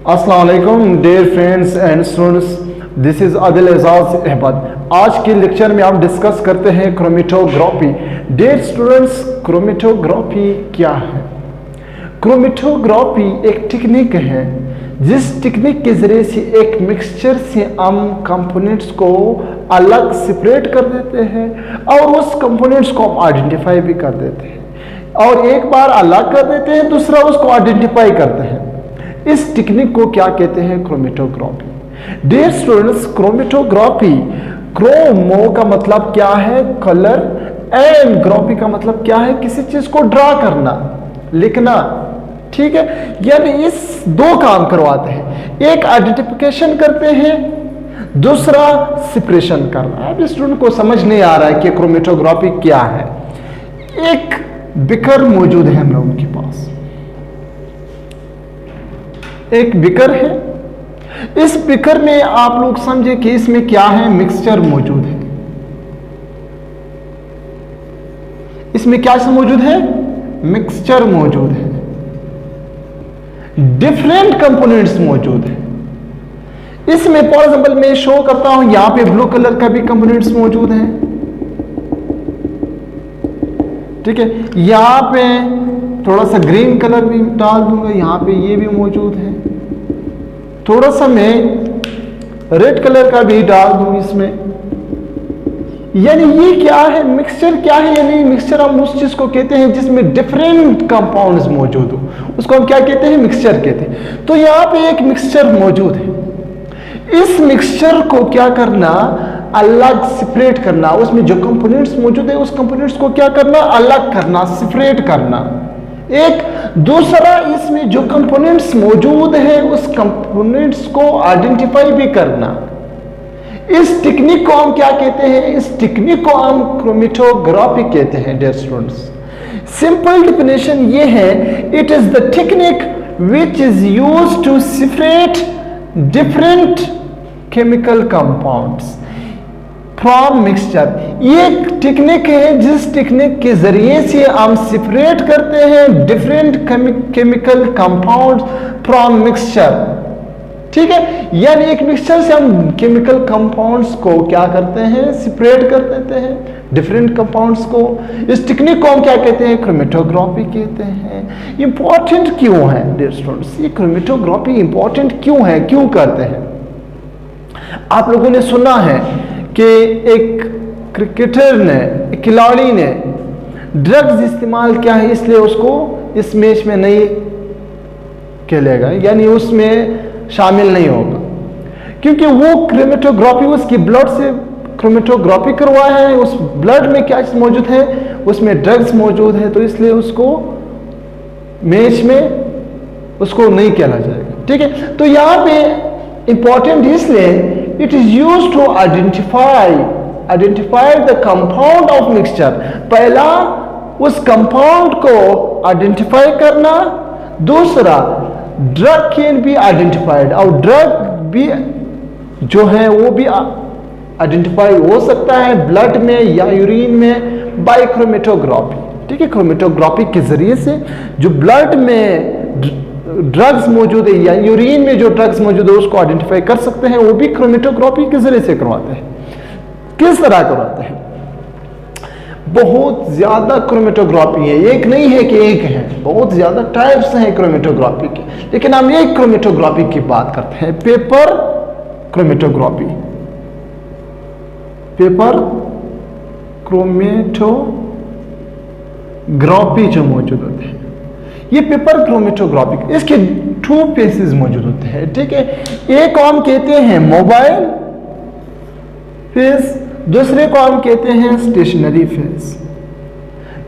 अस्सलाम वालेकुम dear friends and students, this is Adil Ejaz Ahmed. आज के लेक्चर में हम डिस्कस करते हैं क्रोमेटोग्राफी। डियर स्टूडेंट्स, क्रोमेटोग्राफी क्या है? क्रोमेटोग्राफी एक टेक्निक है जिस टेक्निक के जरिए से एक मिक्सचर से हम कंपोनेंट्स को अलग सेपरेट कर देते हैं और उस कंपोनेंट्स को हम आइडेंटिफाई भी कर देते हैं और एक बार अलग कर देते हैं, दूसरा उसको आइडेंटिफाई करते हैं। इस टेक्निक को क्या कहते हैं? Chromatography. Dear students, chromatography, chromo का मतलब क्या है? कलर, एंड ग्राफी का मतलब क्या है? किसी चीज को ड्रा करना, लिखना। ठीक है, यानी इस दो काम करवाते हैं, एक आइडेंटिफिकेशन करते हैं, दूसरा सेपरेशन करना। अब स्टूडेंट को समझ नहीं आ रहा है कि क्रोमेटोग्राफी क्या है। एक बिकर मौजूद है हम लोगों के पास, एक बिकर है। इस बिकर में आप लोग समझे कि इसमें क्या है? मिक्सचर मौजूद है। इसमें क्या मौजूद है? मिक्सचर मौजूद है, डिफरेंट कंपोनेंट्स मौजूद है। इसमें फॉर एग्जांपल मैं शो करता हूं, यहां पे ब्लू कलर का भी कंपोनेंट्स मौजूद है। ठीक है, यहां पे थोड़ा सा ग्रीन कलर भी डाल दूंगा, यहां पे ये भी मौजूद है। थोड़ा सा मैं रेड कलर का भी डाल दूं इसमें। यानी ये क्या है? मिक्सचर क्या है? यानी मिक्सचर हम उस चीज को कहते हैं जिसमें डिफरेंट कंपाउंड्स मौजूद हो, उसको हम क्या कहते हैं? मिक्सचर कहते हैं। तो यहां पे एक मिक्सचर मौजूद है। इस मिक्सचर को क्या करना? अलग सेपरेट करना। उसमें जो कंपोनेंट्स मौजूद है उस कंपोनेंट्स को क्या करना? अलग करना, सेपरेट करना। एक दूसरा, इसमें जो कंपोनेंट्स मौजूद है उस कंपोनेंट्स को आइडेंटिफाई भी करना। इस टेक्निक को हम क्या कहते हैं? इस टेक्निक को हम क्रोमेटोग्राफी कहते हैं। डियर स्टूडेंट्स, सिंपल डेफिनेशन ये है, it is the technique which is used to separate different chemical compounds from mixture. ये टेक्निक है जिस टेक्निक के जरिए से हम सेपरेट करते हैं different chemical compounds from mixture. ठीक है, यानी एक मिक्सचर से हम केमिकल कंपाउंड्स को क्या करते हैं? सेपरेट कर देते हैं डिफरेंट कंपाउंड्स को। इस टेक्निक को हम क्या कहते हैं? क्रोमेटोग्राफी कहते हैं। इंपॉर्टेंट क्यों है डियर स्टूडेंट्स? ये क्रोमेटोग्राफी इंपॉर्टेंट क्यों है, क्यों करते हैं? आप लोगों ने सुना है कि एक क्रिकेटर ने, एक खिलाड़ी ने ड्रग्स इस्तेमाल किया है, इसलिए उसको इस मैच में नहीं खेलेगा, यानी उसमें शामिल नहीं होगा, क्योंकि वो क्रोमेटोग्राफी, उसकी ब्लड से क्रोमेटोग्राफी करवाया है। उस ब्लड में क्या चीज मौजूद है? उसमें ड्रग्स मौजूद है, तो इसलिए उसको मैच में उसको नहीं खेला जाएगा। ठीक है, तो यहां पे इंपॉर्टेंट इसलिए it is used to identify the compound of mixture. पहला, उस कंपाउंड को आइडेंटिफाई करना, दूसरा ड्रग कैन बी आइडेंटिफाइड, और ड्रग भी जो है वो भी आइडेंटिफाई हो सकता है ब्लड में या यूरिन में बाय क्रोमेटोग्राफी। ठीक है, क्रोमेटोग्राफी के जरिए से जो ब्लड में ड्रग्स मौजूद है या यूरिन में जो ड्रग्स मौजूद है उसको आइडेंटिफाई कर सकते हैं। वो भी क्रोमेटोग्राफी के जरिए से करवाते हैं। किस तरह करवाते हैं? बहुत ज्यादा क्रोमेटोग्राफी है, एक नहीं है कि एक है, बहुत ज्यादा टाइप्स हैं क्रोमेटोग्राफी के, लेकिन हम एक क्रोमेटोग्राफी की बात करते हैं, पेपर क्रोमेटोग्राफी। पेपर क्रोमेटोग्राफी जो मौजूद होते हैं, ये पेपर क्रोमेटोग्राफी, इसके 2 फेसेस मौजूद होते हैं। ठीक है, एक को हम कहते हैं मोबाइल फेस, दूसरे को हम कहते हैं स्टेशनरी फेस।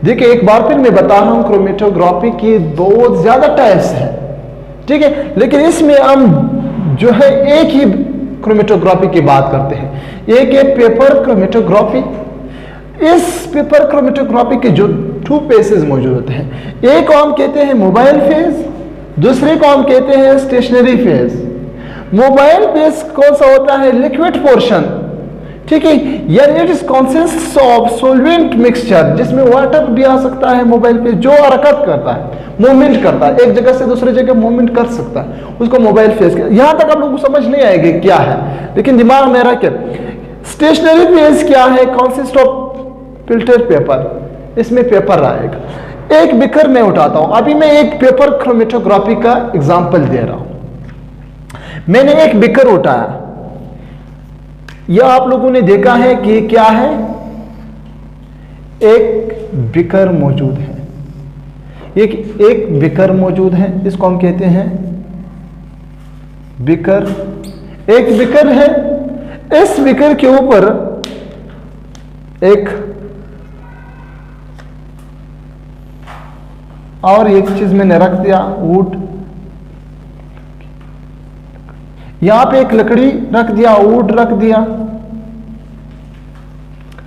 देखिए, एक बार फिर मैं बता रहा हूं, क्रोमेटोग्राफी की बहुत ज्यादा टाइप्स हैं। ठीक है, लेकिन इसमें हम जो है एक ही क्रोमेटोग्राफी की बात करते हैं। एक है पेपर क्रोमेटोग्राफी। इस पेपर क्रोमेटोग्राफी के जो 2 फेसेस मौजूद होते हैं, एक को हम कहते हैं मोबाइल फेज, दूसरे को हम कहते हैं स्टेशनरी फेज। मोबाइल फेज कौन सा होता है? Liquid portion. ठीक है, यार it is consist of solvent mixture, जिसमें वाटर भी आ सकता है मोबाइल पे, जो हरकत करता है, मूवमेंट करता है, एक जगह से दूसरी जगह मूवमेंट कर सकता है, उसको मोबाइल फेस कर। यहां तक आप लोगों को समझ नहीं आएगी क्या है, लेकिन दिमाग में रखे। स्टेशनरी फेस क्या है, कॉन्सिस्ट ऑफ फिल्टर पेपर, इसमें पेपर आएगा। एक बिकर मैं उठाता हूं, अभी मैं एक पेपर क्रोमेटोग्राफी का एग्जाम्पल दे रहा हूं। मैंने एक बिकर उठाया, यह आप लोगों ने देखा है कि क्या है, एक बिकर मौजूद है, एक बिकर मौजूद है, इसको हम कहते हैं बिकर। एक बिकर है, इस बिकर के ऊपर एक और एक चीज मैंने रख दिया, वुड, यहां पे एक लकड़ी रख दिया, वुड रख दिया,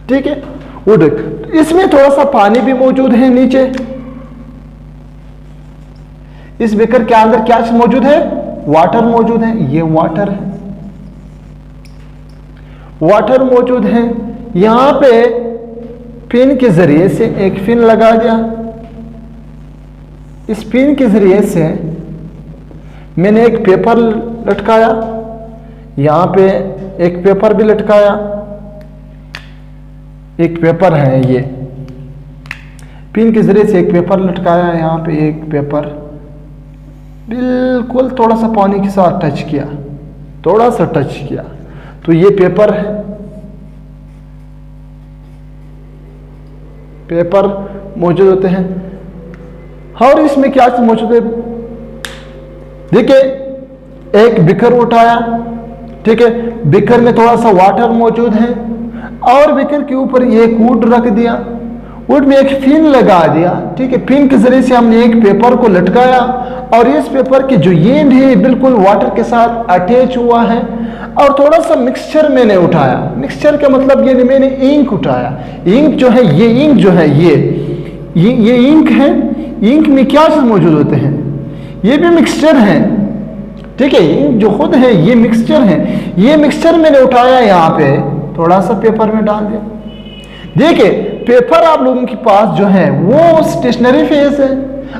ठीक है, वुड। इसमें थोड़ा सा पानी भी मौजूद है नीचे। इस बेकर के अंदर क्या मौजूद है, वाटर मौजूद है, ये वाटर है, वाटर मौजूद है। यहां पे पिन के जरिए से एक पिन लगा दिया, इस पिन के जरिए से मैंने एक पेपर लटकाया, यहां पे एक पेपर भी लटकाया, एक पेपर है, ये पिन के जरिए से एक पेपर लटकाया, यहां पे एक पेपर बिल्कुल थोड़ा सा पानी के साथ टच किया, थोड़ा सा टच किया, तो ये पेपर है, पेपर मौजूद होते हैं। और इसमें क्या मौजूद है, देखिए एक बिकर उठाया, ठीक है, बिकर में थोड़ा सा वाटर मौजूद है, और बिकर के ऊपर एक वुड रख दिया, वुड में एक पिन लगा दिया, ठीक है, पिन के जरिए से हमने एक पेपर को लटकाया, और इस पेपर के जो एंड है बिल्कुल वाटर के साथ अटैच हुआ है। और थोड़ा सा मिक्सचर मैंने उठाया, मिक्सचर का मतलब ये मैंने इंक उठाया, इंक जो है, ये इंक जो है, ये इंक है, इंक में क्या चीज मौजूद होते हैं, ये भी मिक्सचर है, ठीक है, इंक जो खुद है ये मिक्सचर है। ये मिक्सचर मैंने उठाया, यहां पे थोड़ा सा पेपर में डाल दिया। देखिए पेपर आप लोगों के पास जो है वो स्टेशनरी फेस है,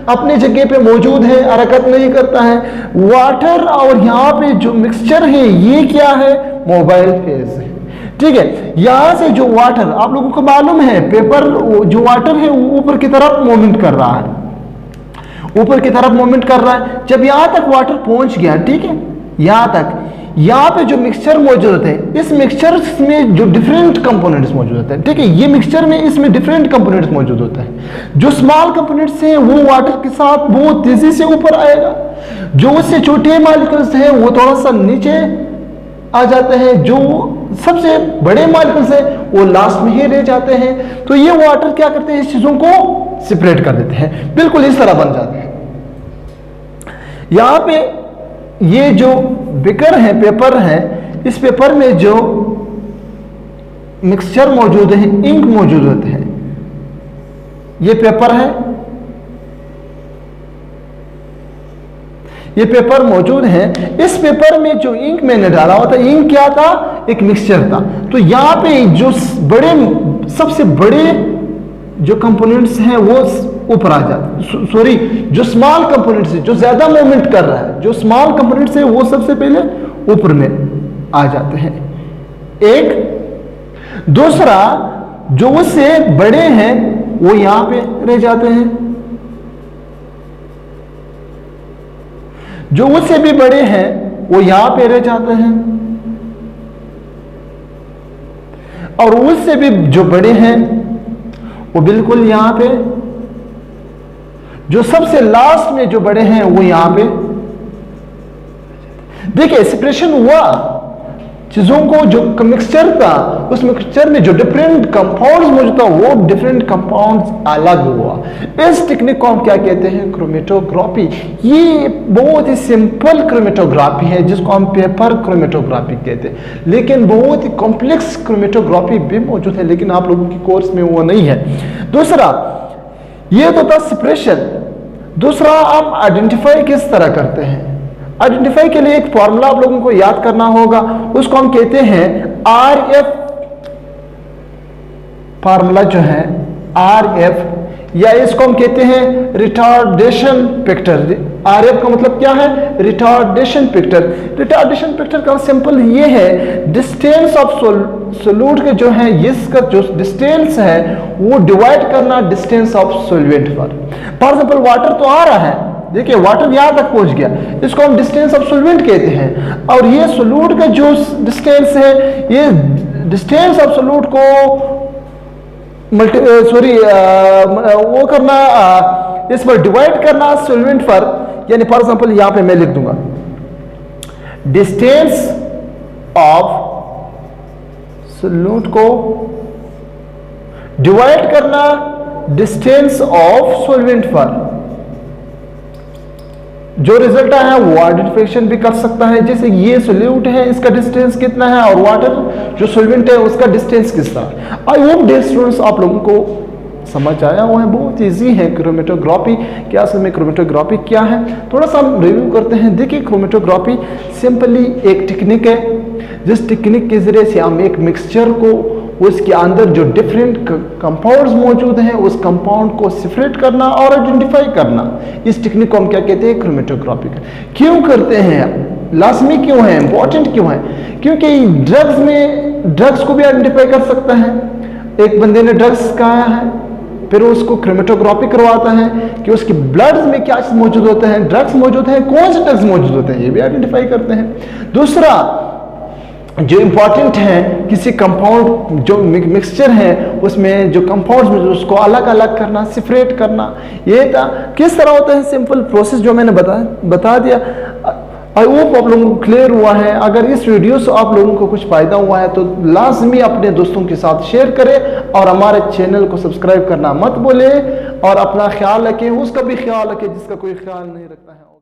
अपनी जगह पे मौजूद है, हरकत नहीं करता है। वाटर और यहाँ पे जो मिक्सचर है ये क्या है, मोबाइल फेस है, ठीक है। यहां से जो वाटर आप लोगों को मालूम है, पेपर जो वाटर है वो ऊपर की तरफ मूवमेंट कर रहा है, ऊपर की तरफ मूवमेंट कर रहा है। जब यहां तक वाटर पहुंच गया, ठीक है, यहां तक, यहां पे जो मिक्सचर मौजूद होते हैं, इस मिक्सचर में जो डिफरेंट कंपोनेंट्स मौजूद होते हैं, ठीक है, ये मिक्सचर में इसमें डिफरेंट कंपोनेंट्स मौजूद होते हैं। जो स्मॉल कंपोनेंट्स हैं वो वाटर के साथ बहुत तेजी से ऊपर आएगा, जो उससे छोटे मॉलिक्यूल्स हैं वो थोड़ा सा नीचे आ जाते हैं, जो सबसे बड़े मॉलिक्यूल्स हैं वो लास्ट में ही रह जाते हैं। तो ये वाटर क्या करते हैं, इस चीजों को सेपरेट कर देते हैं, बिल्कुल इस तरह बन जाते हैं। यहां पे ये जो बिकर है, पेपर है, इस पेपर में जो मिक्सचर मौजूद है, इंक मौजूद होते हैं, ये पेपर है, ये पेपर मौजूद है। इस पेपर में जो इंक मैंने डाला हुआ था, इंक क्या था, एक मिक्सचर था। तो यहां पे जो बड़े, सबसे बड़े जो कंपोनेंट्स हैं वो ऊपर आ जाते, सॉरी, जो स्मॉल कंपोनेंट्स है, जो ज्यादा मूवमेंट कर रहा है, जो स्मॉल कंपोनेंट्स है वो सबसे पहले ऊपर में आ जाते हैं। एक दूसरा जो उससे बड़े हैं वो यहां पे रह जाते हैं, जो उससे भी बड़े हैं वो यहां पे रह जाते हैं, और उससे भी जो बड़े हैं वो बिल्कुल यहां पे, जो सबसे लास्ट में जो बड़े हैं वो यहां पे। देखिए सेपरेशन हुआ चीजों को, जो मिक्सचर था उस मिक्सचर में जो डिफरेंट कंपाउंड्स मौजूद था वो डिफरेंट कंपाउंड्स अलग हुआ। इस टेक्निक को हम क्या कहते हैं, क्रोमेटोग्राफी। ये बहुत ही सिंपल क्रोमेटोग्राफी है जिसको हम पेपर क्रोमेटोग्राफी कहते हैं, लेकिन बहुत ही कॉम्प्लेक्स क्रोमेटोग्राफी भी मौजूद है, लेकिन आप लोगों की कोर्स में वो नहीं है। दूसरा ये तो था सेपरेशन। दूसरा हम आइडेंटिफाई किस तरह करते हैं, आइडेंटिफाई के लिए एक फॉर्मूला आप लोगों को याद करना होगा, उसको हम कहते हैं RF फार्मूला जो है RF, या इसको हम कहते हैं रिटार्डेशन फैक्टर। RF का मतलब क्या है? Retardation factor. रिटार्डेशन फैक्टर का सिंपल ये है, डिस्टेंस ऑफ सोल्यूट के जो है, इसका जो डिस्टेंस है वो डिवाइड करना डिस्टेंस ऑफ सॉल्वेंट पर। फॉर एग्जाम्पल वाटर तो आ रहा है, देखिए वाटर यहां तक पहुंच गया, इसको हम डिस्टेंस ऑफ सॉल्वेंट कहते हैं। और ये सोल्यूट का जो डिस्टेंस है, ये डिस्टेंस ऑफ सोल्यूट को वो करना, इस पर डिवाइड करना सॉल्वेंट पर। यानी फॉर एग्जांपल यहां पे मैं लिख दूंगा डिस्टेंस ऑफ सोल्यूट को डिवाइड करना डिस्टेंस ऑफ सॉल्वेंट पर। जो रिजल्ट आया है वो आइडेंटिफिकेशन भी कर सकता है, जैसे ये सोल्यूट है, इसका डिस्टेंस कितना है, और वाटर जो सोल्वेंट है उसका डिस्टेंस कितना है। आई होप डियर स्टूडेंट्स आप लोगों को समझ आया हुआ है, बहुत इजी है क्रोमेटोग्राफी। क्या असल में क्रोमेटोग्राफी क्या है, थोड़ा सा हम रिव्यू करते हैं। देखिए क्रोमेटोग्राफी सिंपली एक टेक्निक है, जिस टेक्निक के जरिए से हम एक मिक्सचर को, उसके अंदर जो डिफरेंट कंपाउंड्स मौजूद हैं उस कंपाउंड को सेपरेट करना और आइडेंटिफाई करना, इस टेक्निक को हम क्या कहते हैं? क्रोमेटोग्राफी। क्यों करते हैं, लाजमी क्यों है, इंपॉर्टेंट क्यों है? क्योंकि ड्रग्स में ड्रग्स को भी आइडेंटिफाई कर सकता है। एक बंदे ने ड्रग्स खाया है, फिर उसको क्रोमेटोग्राफी करवाता है कि उसकी ब्लड में क्या मौजूद होते हैं, ड्रग्स मौजूद हैं, कौन से ड्रग्स मौजूद होते हैं, ये भी आइडेंटिफाई करते हैं। दूसरा जो इंपॉर्टेंट है, किसी कंपाउंड जो मिक्सचर है उसमें जो कंपाउंड्स में उसको अलग अलग करना, सेपरेट करना, ये था। किस तरह होता है, सिंपल प्रोसेस जो मैंने बता दिया। आई होप आप लोगों को क्लियर हुआ है। अगर इस वीडियो से आप लोगों को कुछ फायदा हुआ है तो लाजमी अपने दोस्तों के साथ शेयर करें और हमारे चैनल को सब्सक्राइब करना मत भूलें, और अपना ख्याल रखें, उसका भी ख्याल रखें जिसका कोई ख्याल नहीं रखता है।